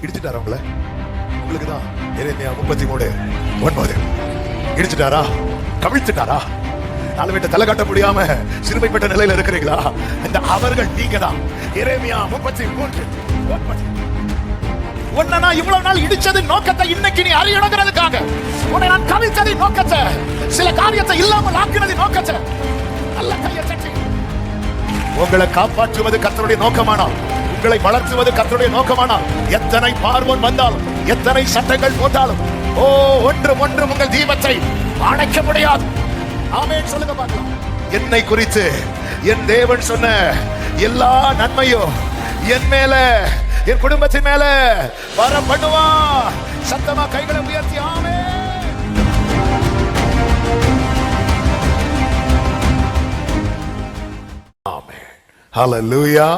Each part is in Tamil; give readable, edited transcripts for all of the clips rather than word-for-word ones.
இடிச்சுட்டாரா உங்களை? உங்களுக்கு தான் எரேமியா 33:9 இடிச்சுட்டாரா? கவிழ்த்துட்டாரா? நாலு வீட்டை தலை காட்ட முடியாம சிறுமைப்பட்ட நிலையில இருக்கிறீங்களா? இந்த அவர்கள் நீங்க தான். எரேமியா 33:9. உன்னை நான் இவ்வளவு நாள் இடிச்சது நோக்கத்தை இன்னைக்கு நீ அறியணுங்கிறதுக்காக. உன்னை நான் கவிழ்த்ததை நோக்கத்தை, சில காரியத்தை இல்லாமல் ஆக்கினது நோக்கத்தை. நல்ல கையை தட்டி. உங்களை காப்பாற்றுவது கர்த்தருடைய நோக்கமானால், உங்களை வளர்த்துவது கர்த்தருடைய நோக்கமானால், எத்தனை பார்வோன் வந்தாலும், எத்தனை சட்டங்கள் போட்டாலும், ஒன்றும் உங்கள் தீபத்தை அணைக்க முடியாது. ஆமென் சொல்லுங்க பார்க்கலாம். என்னை குறித்து என் தேவன் சொன்ன எல்லா நன்மையும் என் மேல, என் குடும்பத்தின் மேல வர பண்ணுவா. சத்தமா கைகளை உயர்த்தி ஆமென். ஆமென். ஹல்லேலூயா.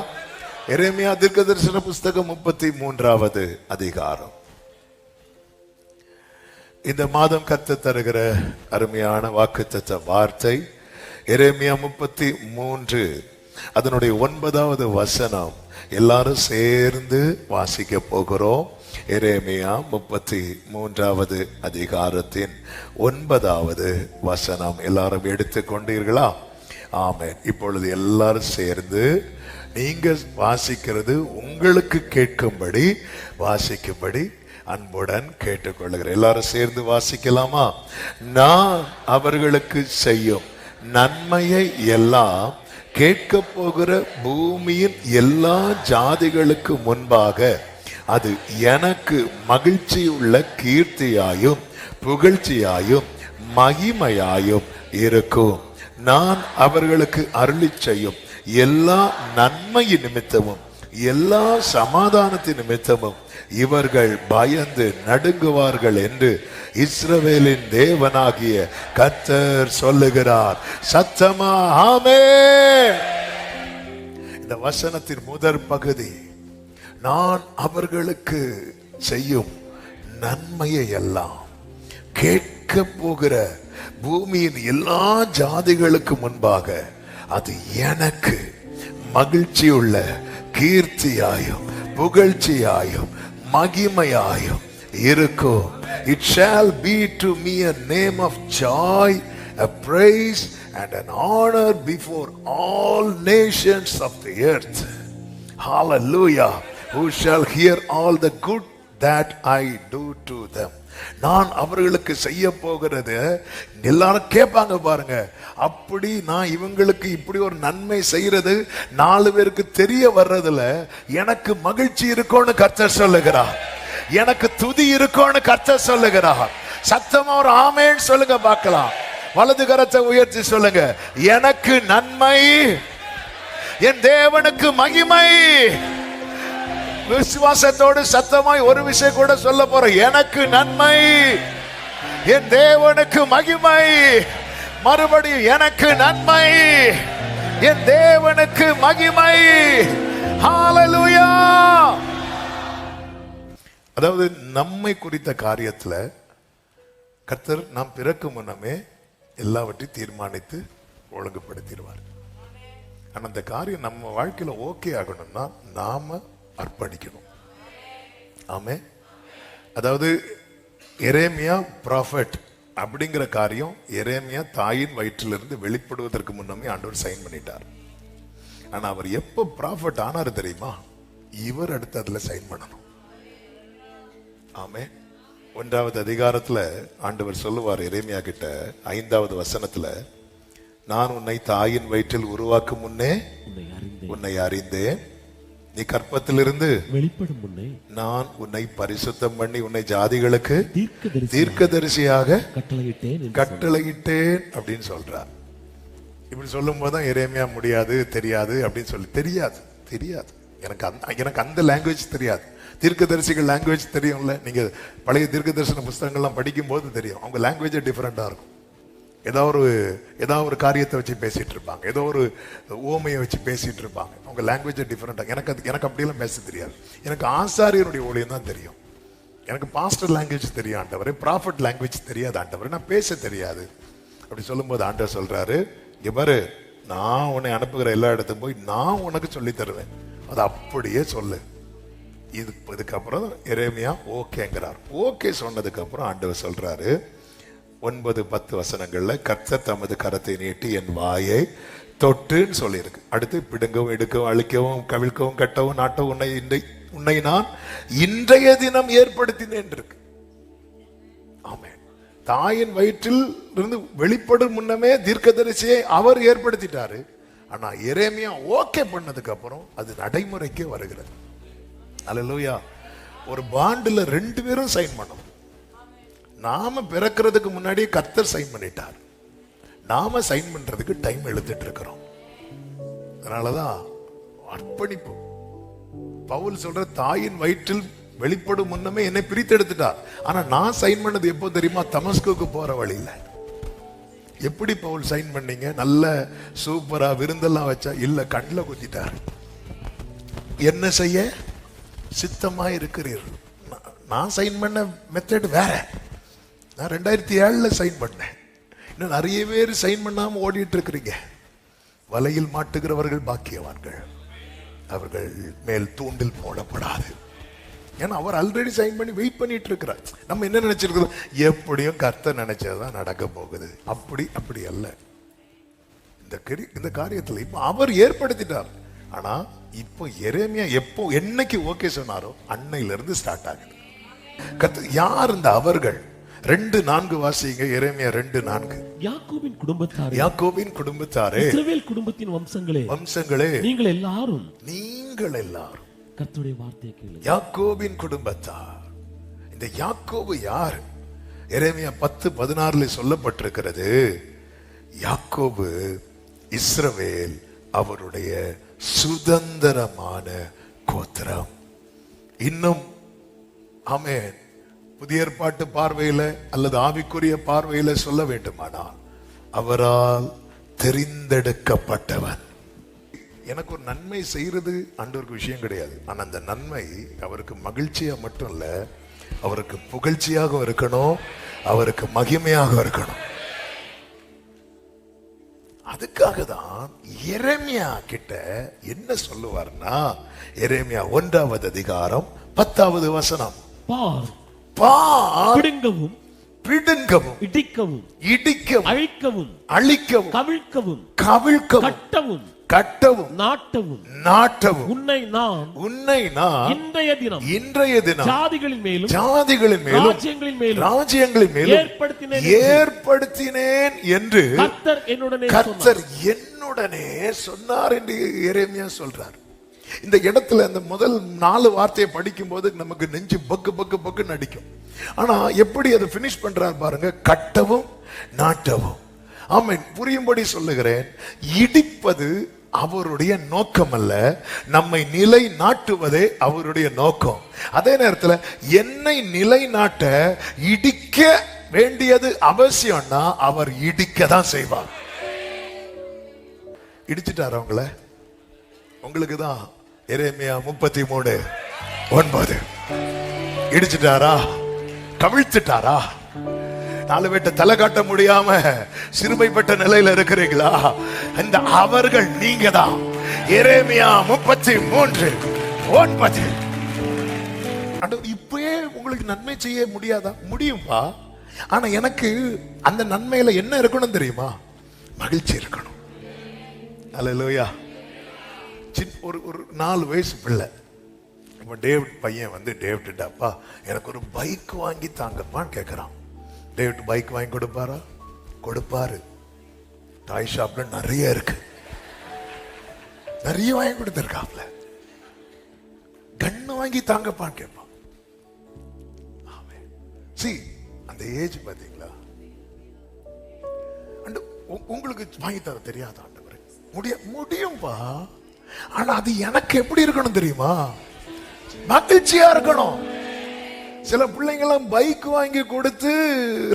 எரேமியா தீர்க்கதரிசன புஸ்தகம் 33வது அதிகாரம். இந்த மாதம் கர்த்தர் தருகிற அருமையான வாக்குத்தத்த வார்த்தை எரேமியா 33 அதனுடைய 9வது வசனம். எல்லாரும் சேர்ந்து வாசிக்க போகிறோம். எரேமியா 33வது அதிகாரத்தின் 9வது வசனம். எல்லாரும் எடுத்துக்கொண்டீர்களா? ஆமென். இப்பொழுது எல்லாரும் சேர்ந்து நீங்க வாசிக்கிறது உங்களுக்கு கேட்கும்படி வாசிக்கும்படி அன்புடன் கேட்டுக்கொள்கிறேன். எல்லாரும் சேர்ந்து வாசிக்கலாமா? நான் அவர்களுக்கு செய்யும் நன்மையை எல்லாம் கேட்க போகிற பூமியின் எல்லா ஜாதிகளுக்கு முன்பாக அது எனக்கு மகிழ்ச்சியுள்ள கீர்த்தியாயும் புகழ்ச்சியாயும் மகிமையாயும் இருக்கும். நான் அவர்களுக்கு அருளிச் செய்யும் எல்லா நன்மையின் நிமித்தமும் எல்லா சமாதானத்தின் நிமித்தமும் இவர்கள் பயந்து நடுங்குவார்கள் என்று இஸ்ரவேலின் தேவனாகிய கர்த்தர் சொல்லுகிறார். சத்தமா ஆமென். இந்த வசனத்தின் முதற் பகுதி, நான் அவர்களுக்கு செய்யும் நன்மையை எல்லாம் கேட்க போகிற பூமியின் எல்லா ஜாதிகளுக்கு முன்பாக அது எனக்கு மகிழ்ச்சியுள்ள கீர்த்தியாயும் புகழ்ச்சியாயும் மகிமையாயும் இருக்கும். It shall be to me a name of joy, a praise and an honor before all nations of the earth. Hallelujah. Who shall hear all the good that I do to them. நான் அவர்களுக்கு செய்ய போகிறது எல்லாரும் கேட்பாங்க பாருங்க. அப்படி நான் இவங்களுக்கு இப்படி ஒரு நன்மை செய்யறது 4 பேருக்கு தெரிய வர்றதுல எனக்கு மகிழ்ச்சி இருக்கும்னு கர்த்தர் சொல்லுகிறார். எனக்கு துதி இருக்கும்னு கர்த்தர் சொல்லுகிறார். சத்தமா ஒரு ஆமென் சொல்லுங்க பார்க்கலாம். வலது கரத்தை உயர்த்தி சொல்லுங்க. எனக்கு நன்மை, என் தேவனுக்கு மகிமை. விசுவாசத்தோடு சத்தமாய் ஒரு விஷயம் கூட சொல்ல போறேன். எனக்கு நன்மை, என் தேவனுக்கு மகிமை. மறுபடியும் எனக்கு நன்மை, என் தேவனுக்கு மகிமை. ஹல்லேலூயா. அதாவது நம்மை குறித்த காரியத்துல கர்த்தர் நாம் பிறக்கும் முன்னமே எல்லாவற்றையும் தீர்மானித்து ஒழுங்குபடுத்திடுவார். ஆனா அந்த காரியம் நம்ம வாழ்க்கையில ஓகே ஆகணும்னா நாம அர்ப்பணிக்கணும். ஆமென். அதாவது எரேமியா ப்ராஃபட் அப்படிங்கிற காரியம் எரேமியா தாயின் வயிற்றிலிருந்து வெளிப்படுவதற்கு முன்னமே ஆண்டவர் சைன் பண்ணிட்டார். ஆனா அவர் எப்ப ப்ராஃபட் ஆனாரு தெரியுமா? இவர் அடுத்து அதுல சைன் பண்ணணும். ஆமென். 1வது அதிகாரத்துல ஆண்டவர் சொல்லுவார் எரேமியா கிட்ட 5வது வசனத்துல, நான் உன்னை தாயின் வயிற்றில் உருவாக்கும் முன்னே உன்னை அறிந்தேன், நீ கற்பத்திலிருந்து வெளிப்படும் முன்னே நான் உன்னை பரிசுத்தம் பண்ணி உன்னை ஜாதிகளுக்கு தீர்க்கதரிசியாக கட்டளையிட்டேன் அப்படின்னு சொல்றார். இப்படி சொல்லும் போதுதான் எரேமியா முடியாது, தெரியாது அப்படின்னு சொல்லி, தெரியாது எனக்கு அந்த லாங்குவேஜ் தெரியாது. தீர்க்கதரிசிகள் லாங்குவேஜ் தெரியும்ல. நீங்க பழைய தீர்க்கதரிசன புஸ்தகங்கள்லாம் படிக்கும் போது தெரியும், அவங்க லாங்குவேஜ் டிஃபரெண்டா இருக்கும். ஏதோ ஒரு காரியத்தை வச்சு பேசிட்டு இருப்பாங்க, ஏதோ ஒரு ஓமையை வச்சு பேசிட்டு இருப்பாங்க. அவங்க லாங்குவேஜ் டிஃபரெண்டா. எனக்கு அப்படியெல்லாம் பேச தெரியாது. எனக்கு ஆசாரியருடைய ஊழியம் தான் தெரியும். எனக்கு பாஸ்டர் லாங்குவேஜ் தெரியும் ஆண்டவரே, ப்ராஃபட் லாங்குவேஜ் தெரியாது ஆண்டவரே, நான் பேச தெரியாது. அப்படி சொல்லும்போது ஆண்டவர் சொல்றாரு, இங்க பாரு, நான் உன்னை அனுப்புகிற எல்லா இடத்துக்கும் போய் நான் உனக்கு சொல்லி தருவேன், அது அப்படியே சொல்லு. இதுக்கப்புறம் எரேமியா ஓகேங்கிறார். ஓகே சொன்னதுக்கு அப்புறம் ஆண்டவர் சொல்றாரு 9-10 வசனங்கள்ல, கர்த்தர் தமது கரத்தை நீட்டி என் வாயை தொட்டுன்னு சொல்லியிருக்கு. அடுத்து பிடுங்கவும் எடுக்கவும் அழிக்கவும் கவிழ்க்கவும் கட்டவும் நாட்டவும் உன்னை நான் இன்றைய தினம் ஏற்படுத்தினேன் இருக்கு. ஆமென். தாயின் வயிற்றில் இருந்து வெளிப்படும் முன்னமே தீர்க்கதரிசியை அவர் ஏற்படுத்திட்டாரு. ஆனா எரேமியா ஓகே பண்ணதுக்கு அப்புறம் அது நடைமுறைக்கே வருகிறது. அல்லேலூயா. ஒரு பாண்டுல 2 பேரும் சைன் பண்ணணும். நாம பிறக்கிறதுக்கு முன்னாடியே கர்த்தர் சைன் பண்ணிட்டார். நாம சைன் பண்றதுக்கு டைம் எடுத்துட்டு இருக்கிறோம். அதனாலதான் அர்ப்பணிப்பு. பவுல் சொல்ற, தாயின் வயிற்றில் வெளிப்படும் முன்னமே என்னை பிரித்து எடுத்துட்டார். ஆனா நான் சைன் பண்ணது எப்போ தெரியுமா? தமஸ்குக்கு போற வழியில. எப்படி பவுல் சைன் பண்ணீங்க? நல்ல சூப்பரா விருந்தெல்லாம் வச்சா? இல்ல, கண்ணில் குத்திட்டார். என்ன செய்ய சித்தமா இருக்கிறீர்கள்? நான் சைன் பண்ண மெத்தட் வேற. நான் 2007 சைன் பண்ணேன். இன்னும் நிறைய பேர் சைன் பண்ணாம ஓடிட்டு இருக்கிறீங்க. வலையில் மாட்டுகிறவர்கள் பாக்கியவான்கள், அவர்கள் மேல் தூண்டில் போடப்படாது. ஏன்னா அவர் ஆல்ரெடி சைன் பண்ணி வெயிட் பண்ணிட்டு இருக்கிறார். நம்ம என்ன நினைச்சிருக்கிறோம்? எப்படியும் கர்த்தர் நினைச்சதுதான் நடக்க போகுது. அப்படி அல்ல. இந்த காரியத்தில் இப்ப அவர் ஏற்படுத்திட்டார். ஆனா இப்போ எரேமியா எப்போ என்னைக்கு ஓகே சொன்னாரோ அன்னையில இருந்து ஸ்டார்ட் ஆகுது. கர்த்தர் யார் இந்த அவர்கள்? 2:4 வாசிங்க. எரேமியா 2:4. யாக்கோபின் குடும்பத்தாரே, யாக்கோபின் குடும்பத்தாரே, இஸ்ரவேல் குடும்பத்தின் வம்சங்களே, நீங்கள் எல்லாரும் கர்த்தருடைய வார்த்தையை கேளுங்கள். யாக்கோபின் குடும்பத்தார். இந்த யாக்கோபு யார்? எரேமியா 10:16 சொல்லப்பட்டிருக்கிறது. யாக்கோபு இஸ்ரவேல் அவருடைய சுதந்திரமான கோத்திரம். இன்னும் ஆமென். புதிய ஏற்பாட்டு பார்வையில அல்லது ஆவிக்குரிய பார்வையில சொல்ல வேண்டுமானால், அவரால் தெரிந்தெடுக்கப்பட்டவன். எனக்கு ஒரு நன்மை செய்யறது ஆண்டவருக்கு விஷயம் கிடையாது. ஆனா அந்த நன்மை அவருக்கு மகிழ்ச்சியா மட்டும் இல்ல, அவருக்கு புகழ்ச்சியாக இருக்கணும், அவருக்கு மகிமையாக இருக்கணும். அதுக்காக தான் எரேமியா கிட்ட என்ன சொல்லுவார்னா, எரேமியா 1வது அதிகாரம் 10வது வசனம். பிடுங்கவும் இடிக்கவும் அழிக்கவும் கவிழ்க்கவும் கட்டவும் நாட்டவும் உன்னை நான் இன்றைய தினம் ஜாதிகளின் மேலும் ராஜ்யங்களின் மேலும் ஏற்படுத்தினேன் என்று கர்த்தர் என்னுடனே சொன்னார் என்று எரேமியா சொல்றார். இந்த இடத்துல அந்த முதல் 4 வார்த்தையை படிக்கும் போது நமக்கு நெஞ்சு பக்கு பக்கு பக்கு நடிக்கும். ஆனா எப்படி அதை பினிஷ் பண்றார் பாருங்க. கட்டவும் நாட்டவும். ஆமென். புரியும்படி சொல்லுகிறேன். இடிப்பது அவருடைய நோக்கம் அல்ல, நம்மை நிலை நாட்டுவதே அவருடைய நோக்கம். அதே நேரத்தில் என்னை நிலை நாட்ட இடிக்க வேண்டியது அவசியம்னா அவர் இடிக்க தான் செய்வார். இடிச்சிட்டார் அவங்கள. உங்களுக்கு தான் எரேமியா 33:9 இடிச்சிட்டாரா? கவிழ்த்துட்டாரா? 4 பேட்ட தலை காட்ட முடியாம சிறுமைப்பட்ட நிலையில இருக்கிறீங்களா? இந்த அவர்கள் நீங்க தான். எரேமியா 33:9. இப்பவே உங்களுக்கு நன்மை செய்ய முடியாதா? முடியும்பா. ஆனா எனக்கு அந்த நன்மையில என்ன இருக்கணும் தெரியுமா? மகிழ்ச்சி இருக்கணும். அல்லேலூயா. ஒரு 4 வயசு பிள்ளை, இப்போ டேவிட் பையன் வந்து டேவிட், அப்பா எனக்கு ஒரு பைக் வாங்கி தாங்கப்பான்னு கேட்குறான். டேவிட் பைக் வாங்கி கொடுப்பாரா? கொடுப்பாரு. டாய் ஷாப்ல நிறைய இருக்கு, நிறைய வாங்கி கொடுத்துருக்காப்ல. கண்ணு வாங்கி தாங்கப்பான்னு கேட்பான். அந்த ஏஜ் பாத்தீங்களா? உங்களுக்கு வாங்கி தர தெரியாத ஆண்டவரே? முடியும்பா. ஆனா அது எனக்கு எப்படி இருக்கணும் தெரியுமா? மகிழ்ச்சியா இருக்கணும். சில பிள்ளைங்களாம் பைக் வாங்கி கொடுத்து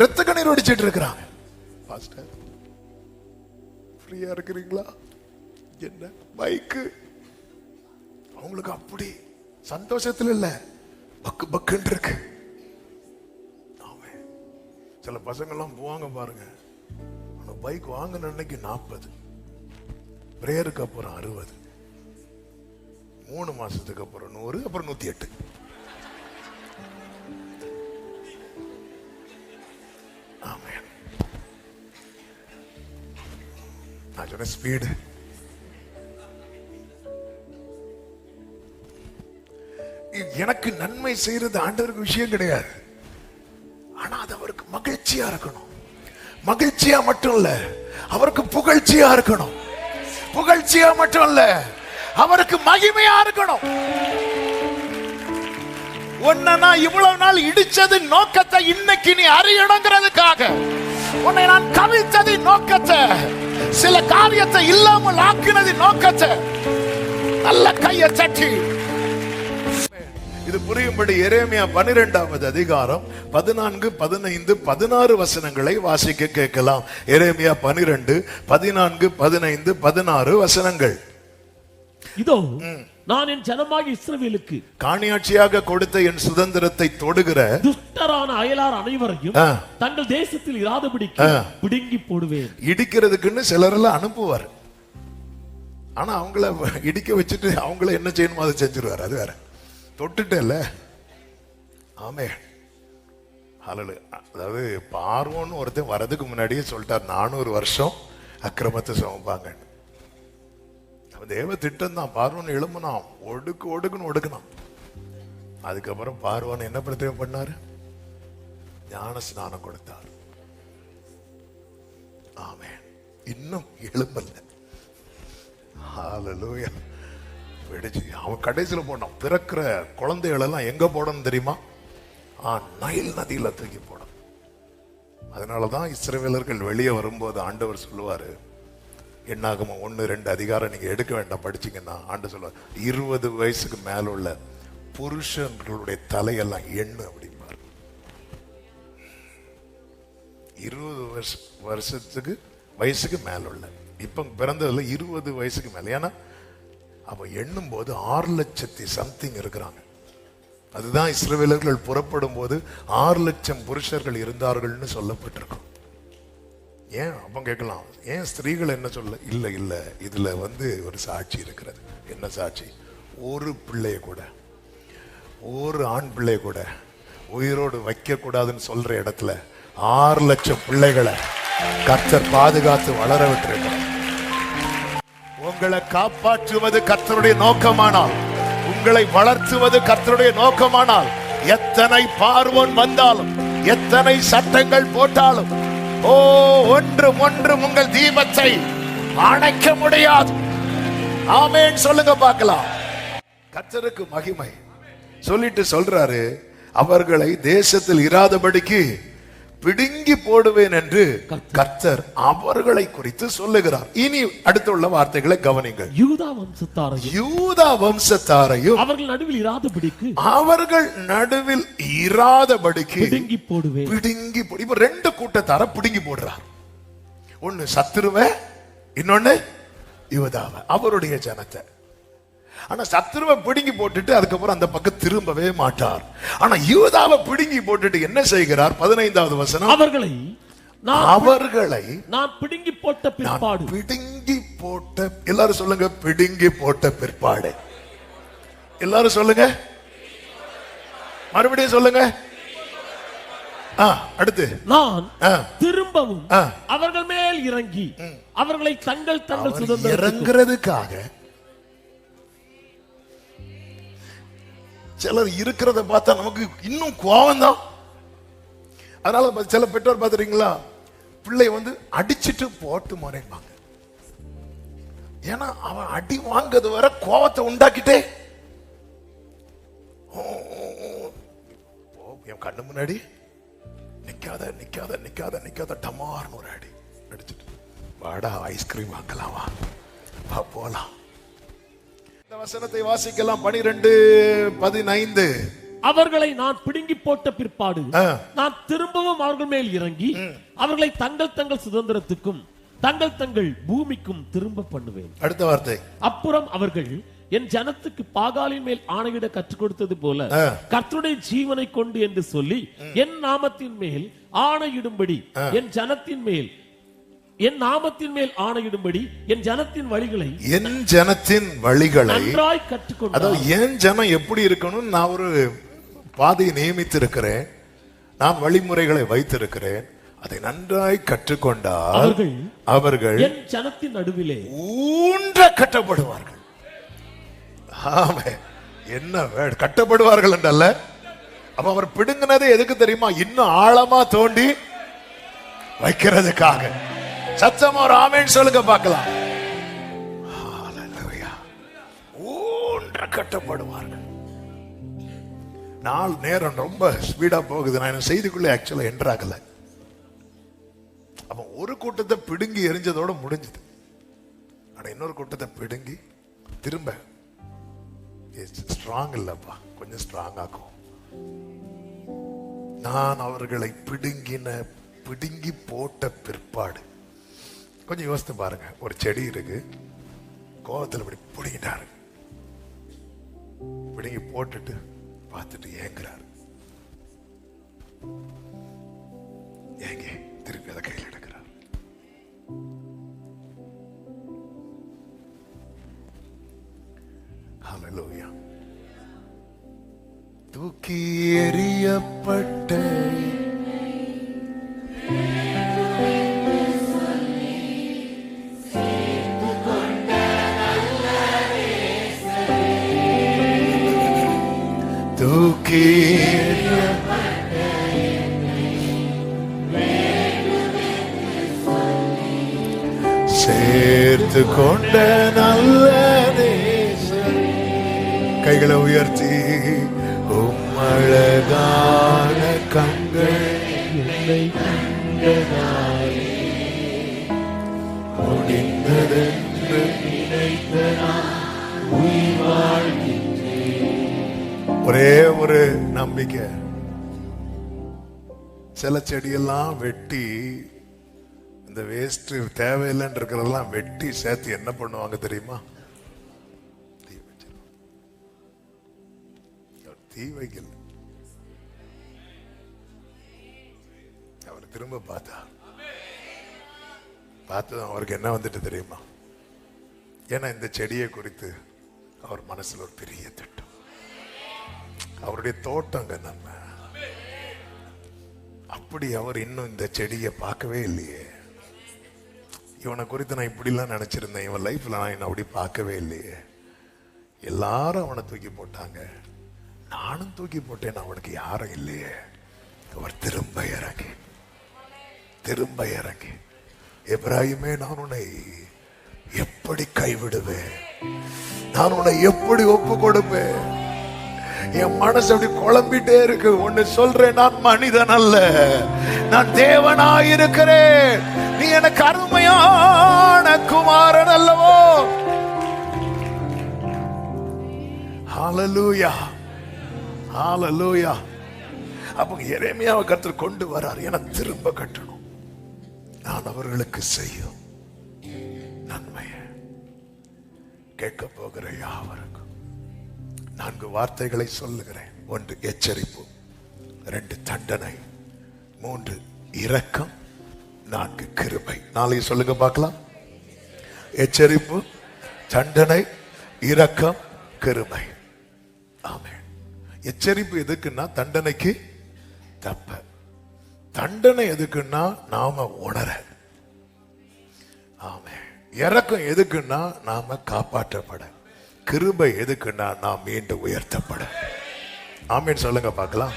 ரத்த கண்ணீர் வடிச்சிட்டு இருக்கிறாங்க. பாஸ்டர் ஃப்ரீயா இருக்கிறீங்களா? என்ன பைக்? அவங்களுக்கு அப்படி சந்தோஷத்துல இல்ல, பக்கு பக்குன்னு இருக்கு. சில பசங்கள்லாம் போவாங்க பாருங்க, பைக் வாங்கின அன்னைக்கு 40, பிரேயருக்கு அப்புறம் 60. 3 மாசத்துக்கு அப்புறம் 100, அப்புறம் 108. ஆமென். நான் சொன்ன ஸ்பீடு. எனக்கு நன்மை செய்யறது ஆண்டவருக்கு விஷயம் கிடையாது. ஆனா அது அவருக்கு மகிழ்ச்சியா இருக்கணும். மகிழ்ச்சியா மட்டும் இல்ல, அவருக்கு புகழ்ச்சியா இருக்கணும். புகழ்ச்சியா மட்டும் இல்ல, அவருக்கு மகிமையா இருக்கணும். உன்னை இவ்வளவு நாள் இடிச்சது நோக்கத்தை இன்னைக்கு நீ அறியணுங்கிறதுக்காக. உன்னை நான் கவிழ்த்தது நோக்கத்தை, சில காரியத்தை இல்லாமல் ஆக்கினது நோக்கத்தை. நல்ல கையை தட்டி இது புரியும்படி எரேமியா 12வது அதிகாரம் 14, 15, 16 வசனங்களை வாசிக்க கேட்கலாம். எரேமியா 12, 14, 15, 16 வசனங்கள். இதோ நான் என் ஜனமாகிய இஸ்ரவேலுக்கு காணியாட்சியாக கொடுத்த என் சுதந்திரத்தை தொடுகிற துஷ்டரான அயலார் அனைவரையும் தங்கள் தேசத்தில் இராதபடிக்கு பிடுங்கி போடுவேன். இடிக்கிறதுக்குன்னு சிலரெல்லாம் அனுப்புவார். ஆனா அவங்கள இடிக்க வச்சுட்டு அவங்கள என்ன செய்யணுமோ அதை செஞ்சிருவார். அது வேற. தொட்டுட்டேல்ல. ஆமே. அதாவது பார்வோன்னு ஒருத்தன் வரதுக்கு முன்னாடியே சொல்லிட்டார் 400 வருஷம் அக்கிரமத்தை சுமப்பாங்க. தேவ திட்டம் தான். பார்வோன் எழும்புனான், ஒடுக்குன்னு ஒடுக்கணும். அதுக்கப்புறம் பார்வோன் என்ன பிரச்சனை பண்ணாரு? ஞான ஸ்நானம் கொடுத்தார். ஆமே. இன்னும் எழும்பல்ல. ஹல்லேலூயா. அவன் கடைசியில போனான். பிறக்கிற குழந்தைகள் எல்லாம் எங்க போடணும் தெரியுமா? நைல் நதியில தூக்கி போடும். அதனாலதான் இஸ்ரவேலர்கள் வெளியே வரும்போது ஆண்டவர் சொல்லுவாரு, என்னாகமோ 1, 2 அதிகாரம் நீங்க எடுக்க வேண்டாம், படிச்சீங்கன்னா ஆண்டவர் சொல்லுவார், 20 வயசுக்கு மேல உள்ள புருஷர்களுடைய தலையெல்லாம் எண்ணு அப்படிம்பாரு. 20 வருஷத்துக்கு வயசுக்கு மேல உள்ள, இப்ப பிறந்ததுல 20 வயசுக்கு மேல. ஏன்னா அவ எண்ணும் போது 6 லட்சத்தி சம்திங் இருக்கிறாங்க. அதுதான் இஸ்ரவேலர்கள் புறப்படும் போது 6 லட்சம் புருஷர்கள் இருந்தார்கள்னு சொல்லப்பட்டிருக்கும். ஏன் அப்ப கேட்கலாம், ஏன் ஸ்திரீகள் என்ன சொல்ல? இல்ல இதுல ஒரு சாட்சி இருக்கிறது. என்ன சாட்சி? ஒரு பிள்ளைய கூட, ஒரு ஆண் பிள்ளைய கூட உயிரோடு வைக்க கூடாதுன்னு சொல்ற இடத்துல 6 லட்சம் பிள்ளைகளை கர்த்தர் பாதுகாத்து வளர விட்டிருக்கிறார். உங்களை காப்பாற்றுவது கர்த்தருடைய நோக்கமானால், உங்களை வளர்த்துவது கர்த்தருடைய நோக்கமானால், எத்தனை பார்வோன் வந்தாலும், எத்தனை சட்டங்கள் போட்டாலும், ஒன்றும் உங்கள் தீபத்தை அணைக்க முடியாது. ஆமென் சொல்லுங்க பார்க்கலாம். கர்த்தருக்கு மகிமை. சொல்லிட்டு சொல்றாரு, அவர்களை தேசத்தில் இராதபடிக்கு பிடுங்கி போடுவேன் என்று கர்த்தர் அவர்களை குறித்து சொல்லுகிறார். இனி அடுத்துள்ள வார்த்தைகளை கவனிங்கள். யூதா வம்சத்தாரையும் அவர்கள் நடுவில் இராதபடிக்கு பிடுங்கி போடுவேன். இப்ப 2 கூட்டத்தார பிடுங்கி போடுறார். ஒன்னு சத்துருவ, இன்னொன்னு யூதாவை, அவருடைய ஜனத்தை. ஆனா சத்துருவை பிடுங்கி போட்டுட்டு அதுக்கப்புறம் அந்த பக்கம் திரும்பவே மாட்டார். ஆனா யூதாவை பிடுங்கி போட்டுட்டு என்ன செய்கிறார்? 15வது வசனம், அவர்களை நான் பிடுங்கி போட்ட பிற்பாடு. பிடுங்கி போட்ட, எல்லாரும் சொல்லுங்க, பிடுங்கி போட்ட பிற்பாடு. எல்லாரும் சொல்லுங்க, மறுபடியும் சொல்லுங்க. அடுத்து, நான் திரும்பவும் அவர்கள் மேல் இறங்கி அவர்களை தங்கள் சுதந்திரம் இறங்குறதுக்காக. சிலர் இருக்கிறத பார்த்தா நமக்கு இன்னும் கோபம் தான். அதனால சில பெற்றோர் பார்த்துறீங்களா, பிள்ளை அடிச்சுட்டு போட்டு முறைப்பாங்க. ஏன்னா அவன் அடி வாங்கிறது வர கோபத்தை உண்டாக்கிட்டே என் கண்ணு முன்னாடி நிக்காத டமார்னு ஒரு அடி அடிச்சுட்டு, வாடா ஐஸ்கிரீம் வாங்கலாமா, போலாம். வசனத்தை வாசிக்கலாம். 12:15. அவர்களை நான் பிடுங்கி போட்ட பிற்பாடு நான் திரும்பவும் அவர்கள் மேல் இறங்கி அவர்களை தங்கள் சுதந்திரத்துக்கும் தங்கள் பூமிக்கும் திரும்ப பண்ணுவேன். அடுத்த வார்த்தை, அப்புறம் அவர்கள் என் ஜனத்துக்கு பாகாலின் மேல் ஆணையிட கற்றுக் கொடுத்தது போல கர்த்தருடைய ஜீவனை கொண்டு என்று சொல்லி என் நாமத்தின் மேல் ஆணையிடும்படி என் ஜனத்தின் மேல் என் நாமத்தின் மேல் ஆணையிடும்படி என் ஜனத்தின் வழிகளை நன்றாய் கற்றுக்கொண்டார். அதாவது என் ஜனம் எப்படி இருக்கணும், நான் ஒரு பாதையை நியமித்திருக்கிறேன், நான் வழிமுறைகளை வைத்திருக்கிறேன், அதை நன்றாய் கற்றுக்கொண்டால் அவர்கள் என் ஜனத்தின் நடுவிலே ஊன்ற கட்டப்படுவார்கள். ஆமென். என்ன கட்டப்படுவார்கள் என்றல்ல, அப்ப அவர் பிடுங்கினது எதுக்கு தெரியுமா? இன்னும் ஆழமா தோண்டி வைக்கிறதுக்காக. சத்தமா ஒரு ஆமென் சொல்லுங்க பார்க்கலாம். ஊன்ற கட்டப்படுவார்கள். நாள் நேரம் ரொம்ப ஸ்பீடா போகுது. நான் செய்திக்குள்ளே ஆக்சுவலா என்ட்ராகல. அப்ப ஒரு கூட்டத்தை பிடுங்கி எரிஞ்சதோட முடிஞ்சது. ஆனா இன்னொரு கூட்டத்தை பிடுங்கி திரும்ப ஸ்ட்ராங் இல்லப்பா, கொஞ்சம் ஸ்ட்ராங் ஆக்கும். நான் அவர்களை பிடுங்கி போட்ட பிற்பாடு, கொஞ்சம் யோசித்து பாருங்க. ஒரு செடி இருக்கு, கோவத்தில் இப்படி பிடுங்கிட்டாரு, பிடுங்கி போட்டுட்டு பார்த்துட்டு ஏங்குறாரு. ஏங்க திருப்பி அதை கையில் எடுக்கிறார். ஹல்லேலூயா. தூக்கி எறியப்பட்ட தூக்கி சேர்த்து கொண்ட நல்ல நேசர். கைகளை உயர்த்தி அழகான கண்கள் முடிந்ததென்று நினைத்த ஒரே ஒரு நம்பிக்கை. சில செடியெல்லாம் வெட்டி, இந்த வேஸ்ட் தேவையில்லைன்னு இருக்கிறதெல்லாம் வெட்டி சேர்த்து என்ன பண்ணுவாங்க தெரியுமா? தீ வைக்கல. அவர் திரும்ப பார்த்ததும் அவருக்கு என்ன வந்துட்டு தெரியுமா? ஏன்னா இந்த செடியை குறித்து அவர் மனசுல ஒரு பெரிய திட்டம். அவருடைய தோட்டங்க நம்ம. அப்படி அவர் இன்னும் இந்த செடியை பார்க்கவே இல்லையே. இவனை குறித்து நான் இப்படிலாம் நினைச்சிருந்தேன், இவன் லைஃப்ல நான் அப்படி பார்க்கவே இல்லையே. எல்லாரும் அவனை தூக்கி போட்டாங்க, நானும் தூக்கி போட்டேன், அவனுக்கு யாரும் இல்லையே. அவர் திரும்ப இறங்கி எப்ராஹிமே, நான் உன்னை எப்படி கைவிடுவேன், நான் உன்னை எப்படி ஒப்பு கொடுப்பேன். என் மனசு அப்படி குழம்பிட்டே இருக்கு. ஒன்னு சொல்றேன், நான் மனிதன் அல்ல, நான் தேவனாயிருக்கிறேன். நீ எனக்கு அருமையான குமாரன் அல்லவோ. ஹல்லேலூயா, ஹல்லேலூயா. அப்ப எரேமியாவை கர்த்தர் கொண்டு வரார். என திரும்ப கட்டணும். நான் அவர்களுக்கு செய்யும் நன்மையை கேட்க போகிற யாவருக்கும் 4 வார்த்தைகளை சொல்லுகிறேன். 1 எச்சரிப்பு, 2 தண்டனை, 3 இரக்கம், 4 கிருபை. 4 சொல்லுங்க பார்க்கலாம். எச்சரிப்பு, தண்டனை, இரக்கம், கிருபை. ஆமென். எச்சரிப்பு எதுக்குன்னா தண்டனைக்கு தப்ப. தண்டனை எதுக்குன்னா நாம உணர. ஆமென். இரக்கம் எதுக்குன்னா நாம காப்பாற்றப்பட. கிருபை எதுக்குன்னா நாம் மீண்டும் உயர்த்தப்பட. ஆமென் சொல்லுங்க பார்க்கலாம்.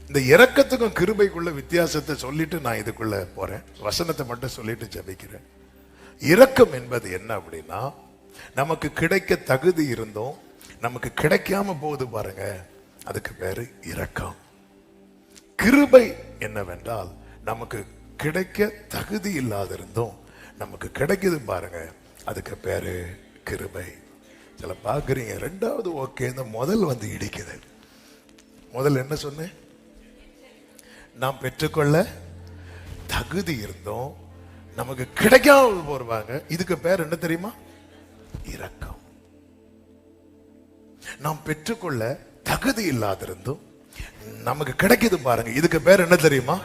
இந்த இரக்கத்துக்கும் கிருபைக்குள்ள வித்தியாசத்தை சொல்லிட்டு நான் இதுக்குள்ள போறேன். வசனத்தை மட்டும் சொல்லிட்டு ஜெபிக்கிறேன். இரக்கம் என்பது என்ன அப்படின்னா, நமக்கு கிடைக்க தகுதி இருந்தோம், நமக்கு கிடைக்காம போகுது பாருங்க, அதுக்கு பேரு இரக்கம். கிருபை என்னவென்றால், நமக்கு கிடைக்க தகுதி இல்லாத இருந்தோம், நமக்கு கிடைக்குது பாருங்க, அதுக்கு பேரு கிருபை. சில பாக்குறீங்க, 2வது ஓகே, இந்த முதல் வந்து இடிக்குது. முதல் என்ன சொன்னேன்? நாம் பெற்றுக்கொள்ள தகுதி இருந்தோம், நமக்கு கிடைக்காம போறாங்க, இதுக்கு பேர் என்ன தெரியுமா? இரக்கம். நாம் பெற்றுக்கொள்ள தகுதி இல்லாத இருந்தும் நமக்கு கிடைக்குது பாருங்க, இதுக்கு பேர் என்ன தெரியுமா?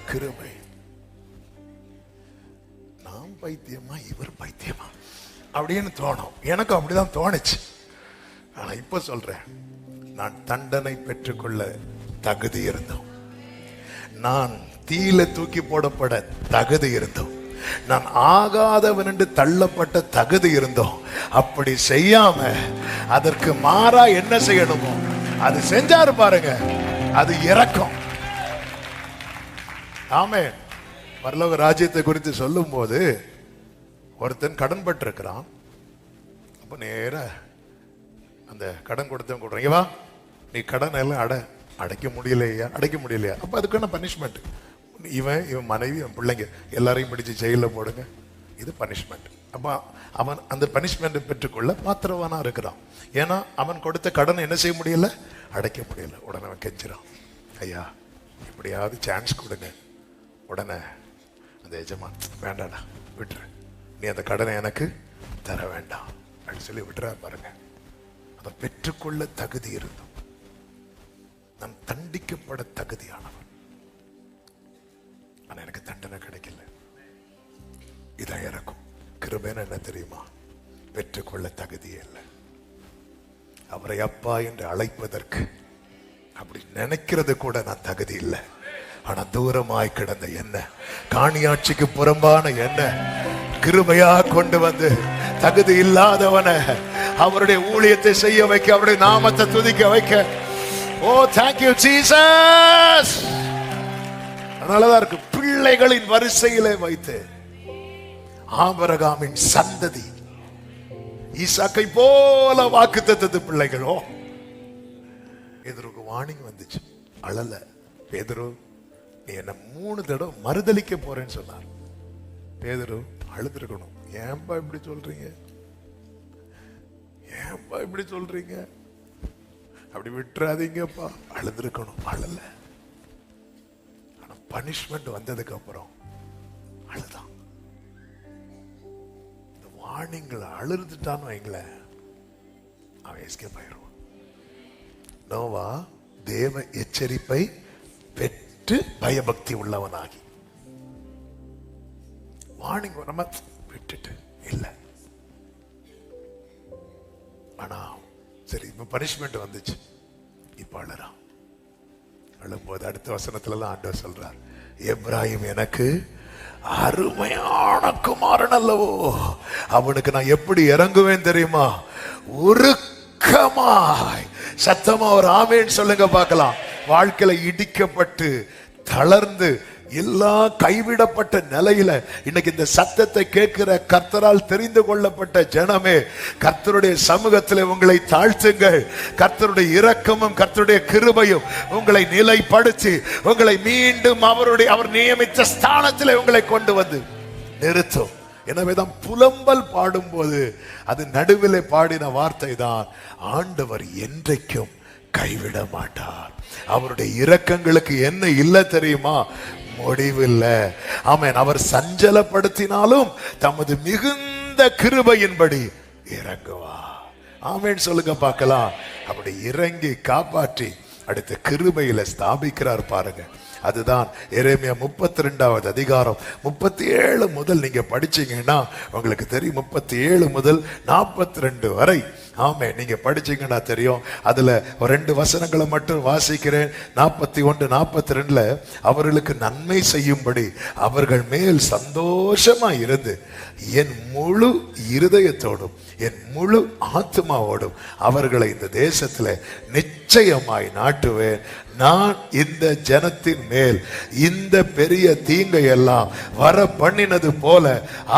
கிருபை. பைத்தியமா இவர் பைத்தியமா அப்படின்னு தோணும். எனக்கு அப்படிதான் தோணுச்சு. ஆனா இப்ப சொல்றேன், நான் தண்டனை பெற்றுக்கொள்ள தகுதி இருந்தோம், நான் தீயில தூக்கி போடப்பட தகுதி இருந்தோம், நான் ஆகாதவன் என்று தள்ளப்பட்ட தகுதி இருந்தோம். அப்படி செய்யாம அதற்கு மாறா என்ன செய்யணுமோ அது செஞ்சாரு பாருங்க, அது இரக்கம். ஆமென். பரலோக ராஜ்யத்தை குறித்து சொல்லும் போது ஒருத்தன் கடன் பட்டிருக்கிறான். அப்ப நேர அந்த கடன் கொடுத்தவன் கொடுறீங்க, வா நீ கடன் எல்லாம் அடைக்க முடியலையா, அடைக்க முடியலையா, அப்ப அதுக்கான பனிஷ்மெண்ட். இவன் மனைவி, இவன் பிள்ளைங்க எல்லாரையும் பிடிச்சு ஜெயில போடுங்க, இது பனிஷ்மெண்ட். அப்ப அவன் அந்த பனிஷ்மெண்ட் பெற்றுக்கொள்ள பாத்திரவானா இருக்கிறான். ஏன்னா அவன் கொடுத்த கடன் என்ன செய்ய முடியல, அடைக்க முடியல. உடனே அவன் கெஞ்சிறான், ஐயா இப்படியாவது சான்ஸ் கொடுங்க. உடனே அந்த எஜமான், வேண்டாடா விட்டுரு, நீ அந்த கடனை எனக்கு தர வேண்டாம் அப்படின்னு சொல்லி விட்டுறா பாருங்க. அதை பெற்றுக்கொள்ள தகுதி இருந்தோம், நான் தண்டிக்கப்பட தகுதியானவன். ஆனா எனக்கு தண்டனை கிடைக்கல. இதான் இறக்கும். கிருபைன்னு என்ன தெரியுமா, பெற்றுக்கொள்ள தகுதியே இல்லை. அவரை அப்பா என்று அழைப்பதற்கு அப்படி நினைக்கிறது கூட நான் தகுதி இல்லை. ஆனா தூரமாய் கிடந்த என்ன, காணியாட்சிக்கு புறம்பான என்ன கிருபையா கொண்டு வந்து தகுதி இல்லாதவன அவருடைய ஊழியத்தை செய்ய வைக்க, அவருடைய நாமத்தை துதிக்க வைக்க. ஓ தேங்க்யூ ஜீசஸ். அதனாலதான் இருக்கு, பிள்ளைகளின் வரிசையிலே வைத்து ஆபிரகாமின் சந்ததி ஈசாக்கை போல வாக்குத்தத்தத்து பிள்ளைகளோ. பேதுருக்கு வார்னிங் வந்துச்சு, அழல. பேதுரு நீ என்ன 3 தடவை மறுதலிக்க போறேன்னு சொன்னார். பேதுரு அழுதுருக்கணும், ஏன்பா இப்படி சொல்றீங்க, ஏன்பா இப்படி சொல்றீங்க, அப்படி விட்டுறாதீங்கப்பா. அழுதுருக்கணும், அழல. ஆனா பனிஷ்மெண்ட் வந்ததுக்கு அப்புறம் அழுதான். இந்த வார்னிங்களை அழுதுட்டான்னு வைங்களேன், அவன் எஸ்கேப் ஆயிடுவான். நோவா தேவ எச்சரிப்பை பெற்று பயபக்தி உள்ளவனாகி, வார்னிங் நம்ம விட்டுட்டு இல்லை. ஆனா சரி, இப்ப பனிஷ்மெண்ட் வந்துச்சு, இப்ப அழறான். அழும்போது அடுத்த வசனத்துல எல்லாம் ஆண்டவர் சொல்றார், எப்ராஹிம் எனக்கு அருமையான குமாரன் அல்லவோ, அவனுக்கு நான் எப்படி இறங்குவேன் தெரியுமா, உருக்கமாய். சத்தமா ஒரு ஆமேன்னு சொல்லுங்க பார்க்கலாம். வாழ்க்கையில இடிக்கப்பட்டு தளர்ந்து எல்லாம் கைவிடப்பட்ட நிலையில இன்னைக்கு இந்த சத்தத்தை கேட்கிற கர்த்தரால் தெரிந்து கொள்ளப்பட்ட ஜனமே, கர்த்தருடைய சமூகத்தில் உங்களை தாழ்த்துங்கள். கர்த்தருடைய இரக்கமும் கர்த்தருடைய கிருபையும் உங்களை நிலைப்படுத்தி உங்களை மீண்டும் அவர் நியமித்த ஸ்தானத்தில் உங்களை கொண்டு வந்து நிறுத்தும். எனவேதான் புலம்பல் பாடும்போது அது நடுவிலே பாடின வார்த்தை தான், ஆண்டவர் என்றைக்கும் கைவிட மாட்டார். அவருடைய இரக்கங்களுக்கு என்ன இல்லை தெரியுமா, முடிவில்லை. ஆமென். அவர் சஞ்சலப்படுத்தினாலும் தமது மிகுந்த கிருபையின்படி இறங்குவார். ஆமென் சொல்லுங்க பார்க்கலாம். அப்படி இறங்கி காப்பாற்றி அடுத்த கிருபையில ஸ்தாபிக்கிறார் பாருங்க. அதுதான் எரேமியா 32வது அதிகாரம் 37 முதல் நீங்க படிச்சீங்கன்னா உங்களுக்கு தெரியும். 37 முதல் 42 வரை ஆமே நீங்க படிச்சீங்கன்னா தெரியும். அதுல 2 வசனங்களை மட்டும் வாசிக்கிறேன். 41 42ல அவர்களுக்கு நன்மை செய்யும்படி அவர்கள் மேல் சந்தோஷமா இருந்து என் முழு இருதயத்தோடும் என் முழு ஆத்மாவோடும் அவர்களை இந்த தேசத்துல நிச்சயமாய் நாட்டுவேன். நான் இந்த ஜனத்தின் மேல் இந்த பெரிய தீங்கை எல்லாம் வர பண்ணினது போல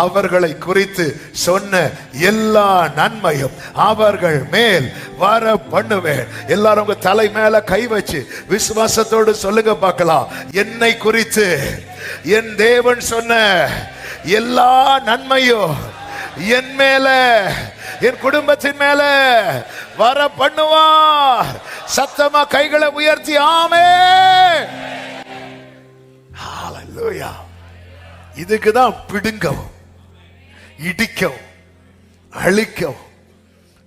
அவர்களை குறித்து சொன்ன எல்லா நன்மையும் அவர்கள் மேல் வர பண்ணுவேன். எல்லாரும் உங்க தலை மேல கை வச்சு விசுவாசத்தோடு சொல்லுங்க பார்க்கலாம். என்னை குறித்து என் தேவன் சொன்ன எல்லா நன்மையும் என் மேல என் குடும்பத்தின் மேல வர பண்ணுவார். சத்தமா கைகளை உயர்த்தி ஆமென். ஹல்லேலூயா. இதுக்குதான் பிடுங்கவும் இடிக்கவும் அழிக்கவும்.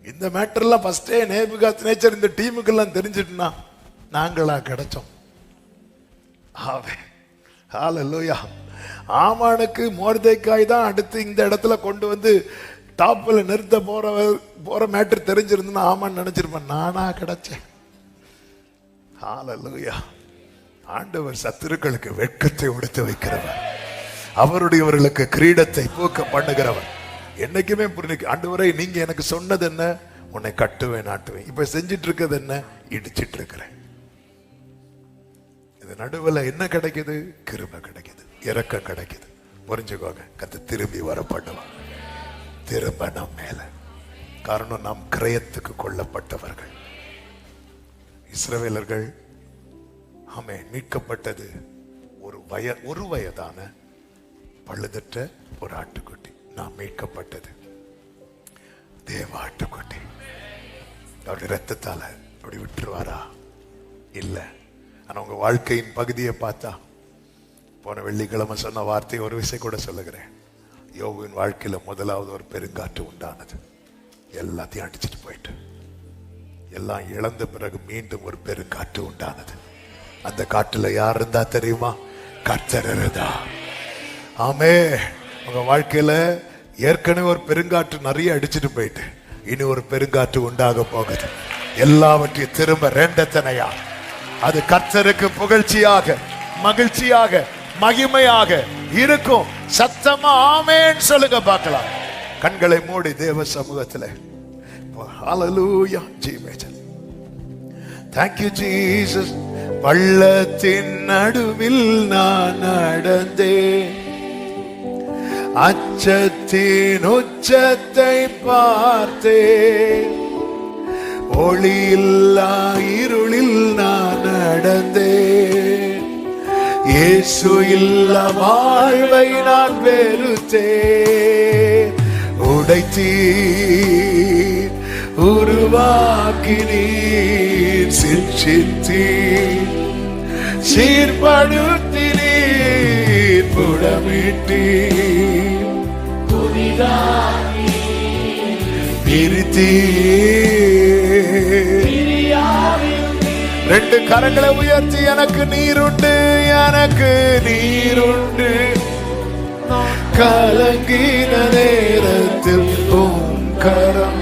இந்த மேட்டர்லாம் ஃபர்ஸ்டே நேபுகாத்நேச்சர் இந்த டீமுக்கெல்லாம் தெரிஞ்சிட்டுனா நாங்களா கிடைச்சோம். ஆமென். ஹல்லேலூயா. ஆமானுக்கு மோர்தேக்காய் தான் அடுத்து இந்த இடத்துல கொண்டு வந்து டாப்ல நிறுத்த போற மேட்டர் தெரிஞ்சிருந்தா ஆமான்னு நினைச்சிருப்பேன். நானா கிடைச்சேன். ஹல்லேலூயா. ஆண்டவர் சத்துருக்களுக்கு வெட்கத்தை உடுத்து வைக்கிறவர், அவருடையவர்களுக்கு கிரீடத்தை பூக்க பண்ணுகிறவர். என்னைக்குமே புரிஞ்சு, ஆண்டவரே நீங்க எனக்கு சொன்னது என்ன? உன்னை கட்டுவேன் நாட்டுவேன். இப்ப செஞ்சிட்டு இருக்கிறது என்ன? இடிச்சிட்டு இருக்கிறேன். இது நடுவில் என்ன கிடைக்குது? கிருபை கிடைக்குது, இரக்கம் கிடைக்குது. புரிஞ்சுக்கோங்க, கர்த்தர் திரும்பி வரப்படுவார், திரும்ப நம் மேல. காரணம், நாம் கிரயத்துக்கு கொல்லப்பட்டவர்கள். இஸ்ரவேலர்கள் ஆமே மீட்கப்பட்டது ஒரு வயதான பழுதற்ற ஒரு ஆட்டுக்குட்டி. நாம் மீட்கப்பட்டது தேவ ஆட்டுக்குட்டி. அவருடைய ரத்தத்தால அப்படி விட்டுருவாரா? இல்ல. ஆனா உங்க வாழ்க்கையின் பகுதியை பார்த்தா, போன வெள்ளிக்கிழமை சொன்ன வார்த்தை ஒரு விஷயம் கூட சொல்லுகிறேன். யோபுவின் வாழ்க்கையில முதலாவது ஒரு பெருங்காற்று உண்டானது. எல்லாத்தையும் அடிச்சுட்டு போயிட்டு எல்லாம் இழந்த பிறகு மீண்டும் ஒரு பெருங்காற்று உண்டானது. அந்த காட்டுல யார் இருந்தா தெரியுமா? கர்த்தர் இருந்தா. ஆமே. உங்க வாழ்க்கையில ஏற்கனவே ஒரு பெருங்காற்று நிறைய அடிச்சுட்டு போயிட்டு இனி ஒரு பெருங்காற்று உண்டாக போகுது. எல்லாவற்றையும் திரும்ப ரெண்டத்தனையா அது கர்த்தருக்கு புகழ்ச்சியாக, மகிழ்ச்சியாக, மகிமையாக இருக்கும். சத்தமா ஆமென் சொல்லுங்க பார்க்கலாம். கண்களை மூடி தேவ சமூகத்தில் ஹல்லேலூயா. ஜீமேஜர். Thank you Jesus. பள்ளத்தின் நடுவில் நான் நடந்தேன், அச்சத்தின் உச்சத்தை பார்த்தேன், ஒளியில்லா இருளில் நான் நடந்தேன், இயேசு இல்லா வாழ்வை நான் வெறுத்தேன். உடைத்தீர், உருவாக்கினீர், சிற்சித்தீர், சீர்படுத்தினீர், புடமிட்டீர், ரெண்டு கரங்களை உயர்த்தி எனக்கு நீருண்டு, எனக்கு நீருண்டு, கலங்கின நேரத்தில் உம் கரம்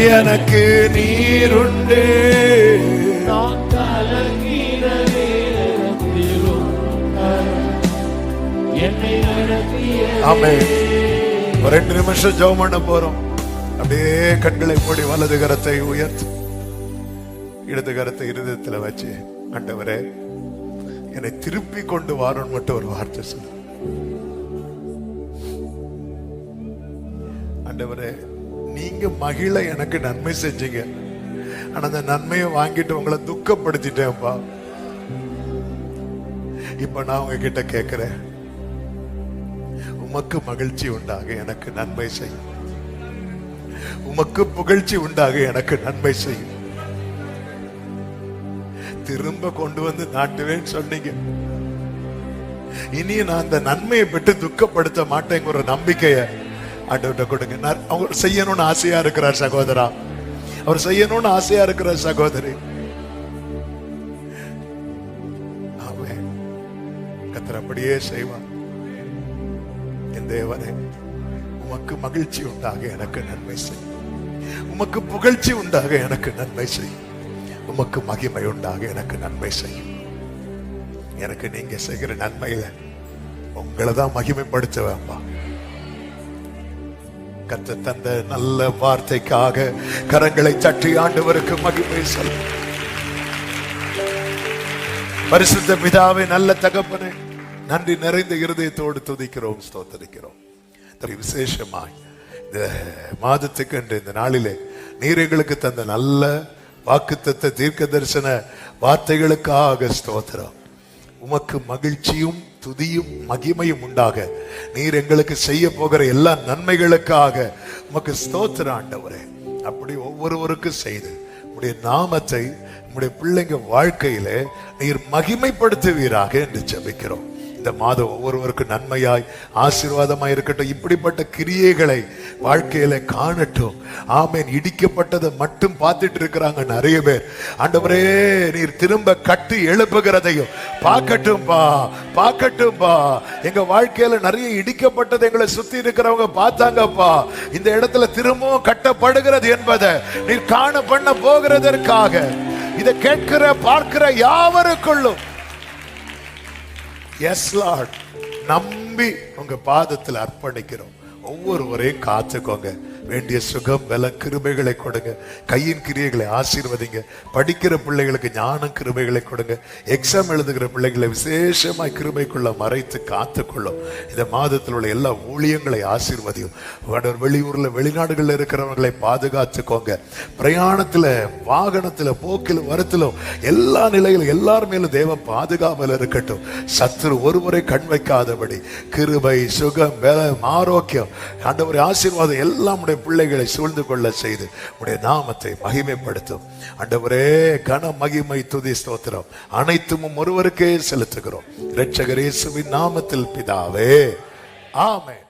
எனக்கு நீருண்டு, ஆமென். ஒரு 2 நிமிஷம் ஜெபம் பண்ண போறோம். அப்படியே கண்களை மூடி வலது கரத்தை உயர்த்து, இடது கரத்தை இருதயத்துல வச்சு, ஆண்டவரே என்னை திருப்பி கொண்டு வாரோன்னு மட்டும் ஒரு வார்த்தை சொல்லு. ஆண்டவரே நீங்க மகிழ எனக்கு நன்மை செஞ்சீங்க, ஆனா அந்த நன்மையை வாங்கிட்டு உங்களை துக்கப்படுத்திட்டேன்ப்பா. இப்ப நான் உங்ககிட்ட கேட்கிறேன், உமக்கு மகிழ்ச்சி உண்டாக எனக்கு நன்மை செய்யும், உமக்கு புகழ்ச்சி உண்டாக எனக்கு நன்மை செய்யும். திரும்ப கொண்டு வந்து நாட்டுவேன்னு சொன்னீங்க. இனி நான் அந்த நன்மையை பெற்று துக்கப்படுத்த மாட்டேங்கிற ஒரு நம்பிக்கைய ஆண்டவர்கிட்ட கொடுங்க. அவர் செய்யணும்னு ஆசையா இருக்கிறார் சகோதரா, அவர் செய்யணும்னு ஆசையா இருக்கிறார் சகோதரி. கர்த்தர் அப்படியே செய்வார். என் தேவனே, உமக்கு மகிழ்ச்சி உண்டாக எனக்கு நன்மை செய்யும், உமக்கு புகழ்ச்சி உண்டாக எனக்கு நன்மை செய்யும், உமக்கு மகிமை உண்டாக எனக்கு நன்மை செய்யும். எனக்கு நீங்க செய்கிற நன்மையில உங்களை தான் மகிமைப்படுத்துவேன்பா. கர்த்தர் தந்த நல்ல வார்த்தைக்காக கரங்களை தட்டி ஆண்டவருக்கு மகிமை சொல்ல. பரிசுத்த பிதாவே, நல்ல தகப்பனே, நன்றி நிறைந்த இருதயத்தோடு துதிக்கிறோம், ஸ்தோத்திரிக்கிறோம். விசேஷமாய் இந்த மாதத்துக்கு என்று இந்த நாளிலே நீர் எங்களுக்கு தந்த நல்ல வாக்குத்தத்த தீர்க்க தரிசன வார்த்தைகளுக்காக ஸ்தோத்திரம். உமக்கு மகிழ்ச்சியும் துதியும் மகிமையும் உண்டாக நீர் எங்களுக்கு செய்ய போகிற எல்லா நன்மைகளுக்காக உமக்கு ஸ்தோத்திரம் ஆண்டவரே. அப்படி ஒவ்வொருவருக்கும் செய்து உம்முடைய நாமத்தை உம்முடைய பிள்ளைங்க வாழ்க்கையிலே நீர் மகிமைப்படுத்துவீராக என்று ஜெபிக்கிறோம். இந்த மாதம் ஒவ்வொருவருக்கும் நன்மையாய் ஆசீர்வாதமாய் இருக்கட்டும். இப்படிப்பட்ட கிரியைகளை வாழ்க்கையில காணட்டும். ஆமென். இடிக்கப்பட்டதை மட்டும் பார்த்துட்டு இருக்கிறாங்க நிறைய பேர். ஆண்டவரே நீர் திரும்ப கட்டி எழுப்புகிறதையும் பார்க்கட்டும்பா, பார்க்கட்டும்பா. எங்க வாழ்க்கையில நிறைய இடிக்கப்பட்டது எங்களை சுத்தி இருக்கிறவங்க பார்த்தாங்கப்பா. இந்த இடத்துல திரும்பவும் கட்டப்படுகிறது என்பதை நீர் காண பண்ண போகிறதற்காக இதை கேட்கிற பார்க்கிற யாவருக்குள்ளும் எஸ் லார்ட் நம்பி உங்க பாதத்தில் அர்ப்பணிக்கிறோம். ஒவ்வொருவரையும் காத்துக்கோங்க. வேண்டிய சுகம் பல கிருபைகளை கொடுங்க. கையின் கிரியைகளை ஆசீர்வதிங்க. படிக்கிற பிள்ளைகளுக்கு ஞானம் கிருபைகளை கொடுங்க. எக்ஸாம் எழுதுகிற பிள்ளைகளை விசேஷமாய் கிருபைக்குள்ள மறைத்து காத்துக்கொள்ளும். இந்த மாதத்தில் உள்ள எல்லா ஊழியங்களை ஆசீர்வதியும். வெளியூர்ல வெளிநாடுகளில் இருக்கிறவர்களை பாதுகாத்துக்கோங்க. பிரயாணத்துல வாகனத்துல போக்கிலும் வரத்திலும் எல்லா நிலையிலும் எல்லார் மேலும் தேவ பாதுகாவல் இருக்கட்டும். சத்துரு ஒருவரை கண் வைக்காதபடி கிருபை சுகம் பலம் ஆரோக்கியம் ஆண்டவரே ஆசீர்வாதம் எல்லாம் பிள்ளைகளை சூழ்ந்து கொள்ள செய்து உடைய நாமத்தை மகிமைப்படுத்தும். ஆண்டவரே கன மகிமை துதி ஸ்தோத்திரம் அனைத்தும் ஒருவருக்கே செலுத்துகிறோம். இரட்சகர் இயேசுவின் நாமத்தில் பிதாவே, ஆமென்.